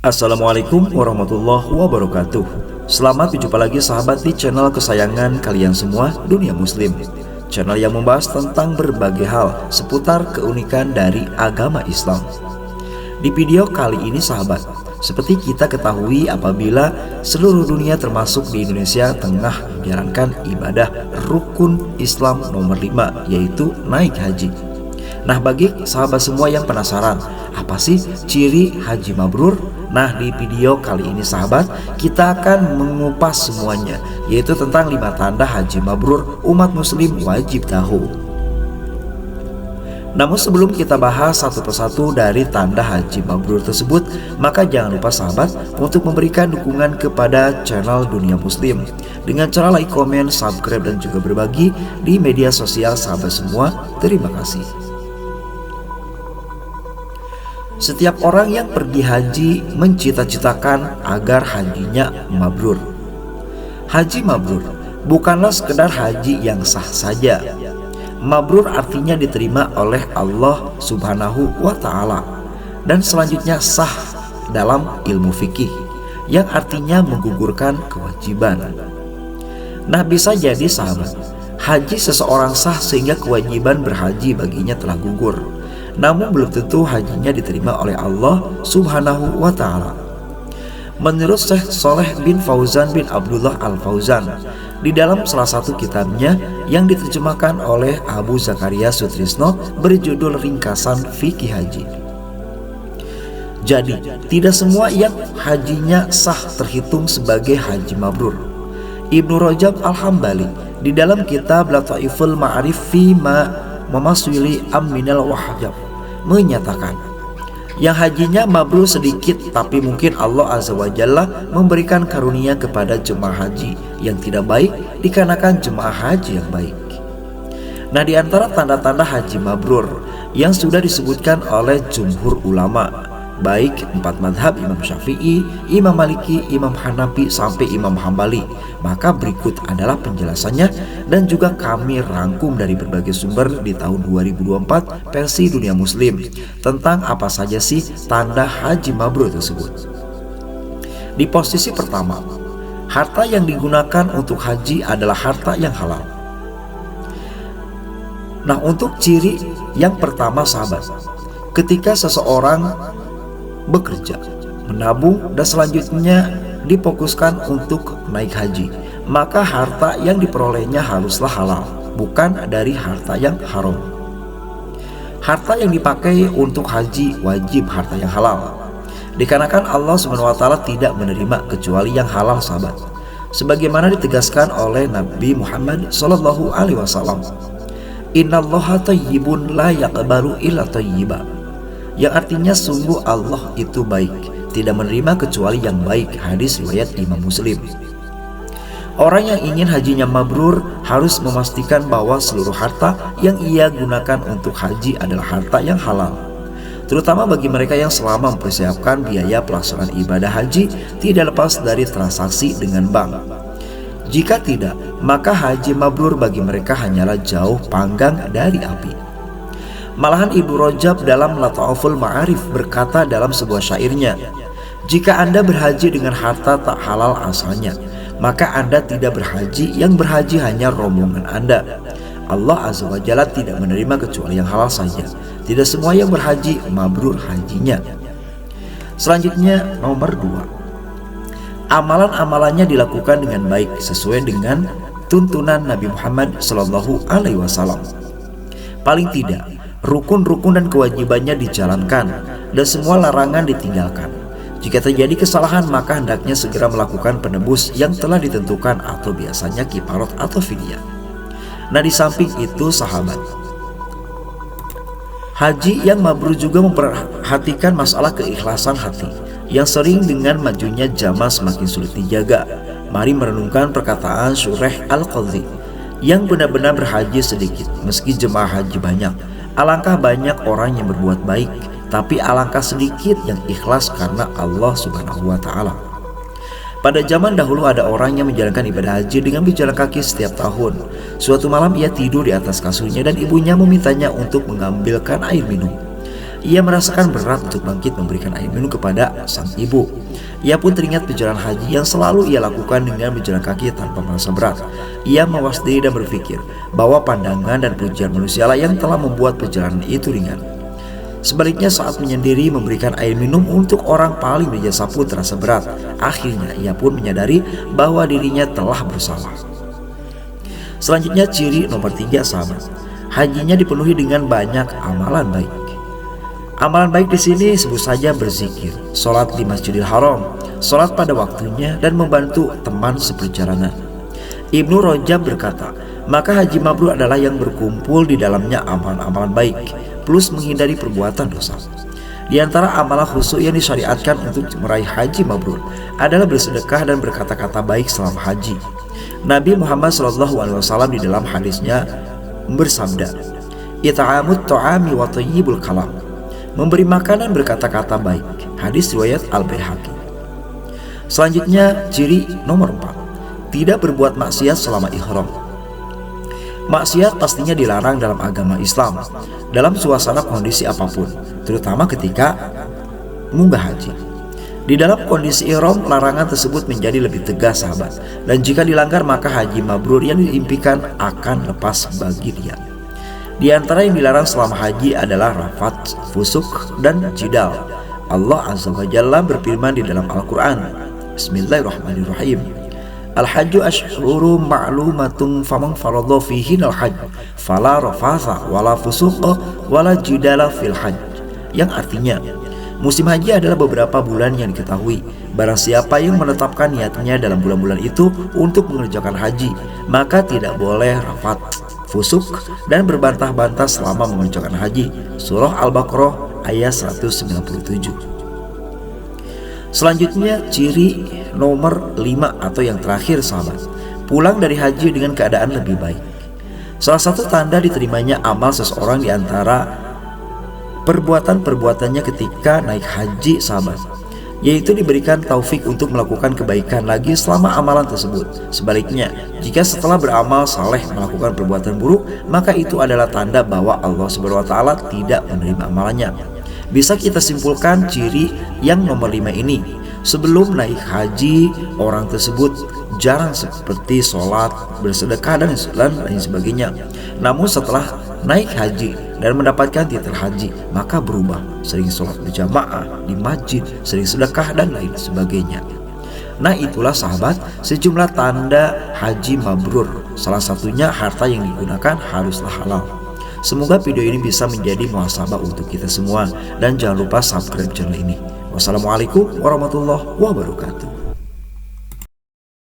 Assalamualaikum warahmatullahi wabarakatuh. Selamat berjumpa lagi sahabat di channel kesayangan kalian semua, Dunia Muslim. Channel yang membahas tentang berbagai hal seputar keunikan dari agama Islam. Di video kali ini sahabat, seperti kita ketahui apabila seluruh dunia termasuk di Indonesia tengah menjalankan ibadah rukun Islam nomor 5, yaitu naik haji. Nah, bagi sahabat semua yang penasaran, apa sih ciri haji mabrur? Nah, di video kali ini sahabat, kita akan mengupas semuanya, yaitu tentang 5 tanda haji mabrur umat muslim wajib tahu. Namun sebelum kita bahas satu persatu dari tanda haji mabrur tersebut, maka jangan lupa sahabat untuk memberikan dukungan kepada channel Dunia Muslim dengan cara like, komen, subscribe, dan juga berbagi di media sosial sahabat semua. Terima kasih. Setiap orang yang pergi haji mencita-citakan agar hajinya mabrur. Haji mabrur bukanlah sekedar haji yang sah saja. Mabrur artinya diterima oleh Allah Subhanahu wa Ta'ala, dan selanjutnya sah dalam ilmu fikih, yang artinya menggugurkan kewajiban. Nah, bisa jadi sahabat, haji seseorang sah sehingga kewajiban berhaji baginya telah gugur, namun belum tentu hajinya diterima oleh Allah Subhanahu wa Ta'ala. Menurut Syekh Shaleh bin Fauzan bin Abdullah Al-Fauzan, di dalam salah satu kitabnya yang diterjemahkan oleh Abu Zakaria Sutrisno berjudul Ringkasan Fikih Haji. Jadi, tidak semua yang hajinya sah terhitung sebagai haji mabrur. Ibnu Rajab Al-Hambali di dalam kitab Lataiful Ma'arif fi ma Memaswili Aminal Wahjab menyatakan, yang hajinya mabrur sedikit, tapi mungkin Allah Azza wa Jalla memberikan karunia kepada jemaah haji yang tidak baik dikarenakan jemaah haji yang baik. Nah, di antara tanda-tanda haji mabrur yang sudah disebutkan oleh jumhur ulama, baik 4 madhab Imam Syafi'i, Imam Maliki, Imam Hanafi, sampai Imam Hambali, maka berikut adalah penjelasannya dan juga kami rangkum dari berbagai sumber di tahun 2024 versi Dunia Muslim tentang apa saja sih tanda haji mabrur tersebut. Di posisi pertama, harta yang digunakan untuk haji adalah harta yang halal. Nah, untuk ciri yang pertama sahabat, ketika seseorang bekerja, menabung, dan selanjutnya difokuskan untuk naik haji, maka harta yang diperolehnya haruslah halal, bukan dari harta yang haram. Harta yang dipakai untuk haji wajib harta yang halal, dikarenakan Allah SWT tidak menerima kecuali yang halal sahabat, sebagaimana ditegaskan oleh Nabi Muhammad SAW. Innallaha thayyibun la yaqbalu illa thayyiba, yang artinya sungguh Allah itu baik, tidak menerima kecuali yang baik. Hadis riwayat Imam Muslim. Orang yang ingin hajinya mabrur harus memastikan bahwa seluruh harta yang ia gunakan untuk haji adalah harta yang halal, terutama bagi mereka yang selama mempersiapkan biaya pelaksanaan ibadah haji tidak lepas dari transaksi dengan bank. Jika tidak, maka haji mabrur bagi mereka hanyalah jauh panggang dari api. Malahan Ibnu Rajab dalam Lataiful Ma'arif berkata dalam sebuah syairnya, jika Anda berhaji dengan harta tak halal asalnya, maka Anda tidak berhaji, yang berhaji hanya rombongan Anda. Allah Azza wa Jalla tidak menerima kecuali yang halal saja. Tidak semua yang berhaji mabrur hajinya. Selanjutnya nomor 2, amalan-amalannya dilakukan dengan baik sesuai dengan tuntunan Nabi Muhammad SAW. Paling tidak, rukun-rukun dan kewajibannya dijalankan dan semua larangan ditinggalkan. Jika terjadi kesalahan, maka hendaknya segera melakukan penebus yang telah ditentukan, atau biasanya kifarat atau fidyah. Nah, di samping itu sahabat, haji yang mabrur juga memperhatikan masalah keikhlasan hati yang sering dengan majunya zaman semakin sulit dijaga. Mari merenungkan perkataan Shuraih Al-Qadhi yang benar-benar berhaji sedikit meski jemaah haji banyak. Alangkah banyak orang yang berbuat baik, tapi alangkah sedikit yang ikhlas karena Allah Subhanahu wa Ta'ala. Pada zaman dahulu ada orang yang menjalankan ibadah haji dengan berjalan kaki setiap tahun. Suatu malam ia tidur di atas kasurnya dan ibunya memintanya untuk mengambilkan air minum. Ia merasakan berat untuk bangkit memberikan air minum kepada sang ibu. Ia pun teringat perjalanan haji yang selalu ia lakukan dengan berjalan kaki tanpa merasa berat. Ia mawas diri dan berpikir bahwa pandangan dan pujian manusialah yang telah membuat perjalanan itu ringan. Sebaliknya saat menyendiri memberikan air minum untuk orang paling berjasa pun terasa berat. Akhirnya ia pun menyadari bahwa dirinya telah bersalah. Selanjutnya ciri nomor 3 sahabat. Hajinya dipenuhi dengan banyak amalan baik. Amalan baik di sini sebut saja berzikir, sholat di Masjidil Haram, sholat pada waktunya, dan membantu teman seperjalanan. Ibnu Rajab berkata, maka haji mabrur adalah yang berkumpul di dalamnya amalan-amalan baik plus menghindari perbuatan dosa. Di antara amalan khusyuk yang disyariatkan untuk meraih haji mabrur adalah bersedekah dan berkata-kata baik selama haji. Nabi Muhammad SAW di dalam hadisnya bersabda, "It'amut ta'ami wa thayyibul kalam." Memberi makan dan berkata-kata baik. Hadis riwayat Al-Baihaqi. Selanjutnya ciri nomor 4, tidak berbuat maksiat selama ihram. Maksiat pastinya dilarang dalam agama Islam dalam suasana kondisi apapun, terutama ketika munggah haji. Di dalam kondisi ihram, larangan tersebut menjadi lebih tegas sahabat, dan jika dilanggar maka haji mabrur yang diimpikan akan lepas bagi dia. Di antara yang dilarang selama haji adalah rafat, fusuk, dan jidal. Allah Azza wa Jalla berfirman di dalam Al-Quran, Bismillahirrahmanirrahim, Al-hajju ashhurun ma'lumatun faman faradha fihinal hajj fala rafatha wala fusuqa wala jidala fil hajj. Yang artinya, musim haji adalah beberapa bulan yang diketahui. Barang siapa yang menetapkan niatnya dalam bulan-bulan itu untuk mengerjakan haji, maka tidak boleh rafat, fusuk, dan berbantah-bantah selama mengerjakan haji. Surah Al-Baqarah ayat 197. Selanjutnya ciri nomor 5 atau yang terakhir sahabat, pulang dari haji dengan keadaan lebih baik. Salah satu tanda diterimanya amal seseorang di antara perbuatan-perbuatannya ketika naik haji sahabat, yaitu diberikan taufik untuk melakukan kebaikan lagi selama amalan tersebut. Sebaliknya, jika setelah beramal saleh melakukan perbuatan buruk, maka itu adalah tanda bahwa Allah SWT tidak menerima amalannya. Bisa kita simpulkan ciri yang nomor 5 ini. Sebelum naik haji, orang tersebut jarang seperti sholat, bersedekah, dan lain sebagainya. Namun setelah naik haji dan mendapatkan titel haji, maka berubah, sering sholat berjamaah di masjid, sering sedekah, dan lain sebagainya. Nah, itulah sahabat sejumlah tanda haji mabrur. Salah satunya harta yang digunakan haruslah halal. Semoga video ini bisa menjadi muhasabah untuk kita semua, dan jangan lupa subscribe channel ini. Wassalamualaikum warahmatullahi wabarakatuh.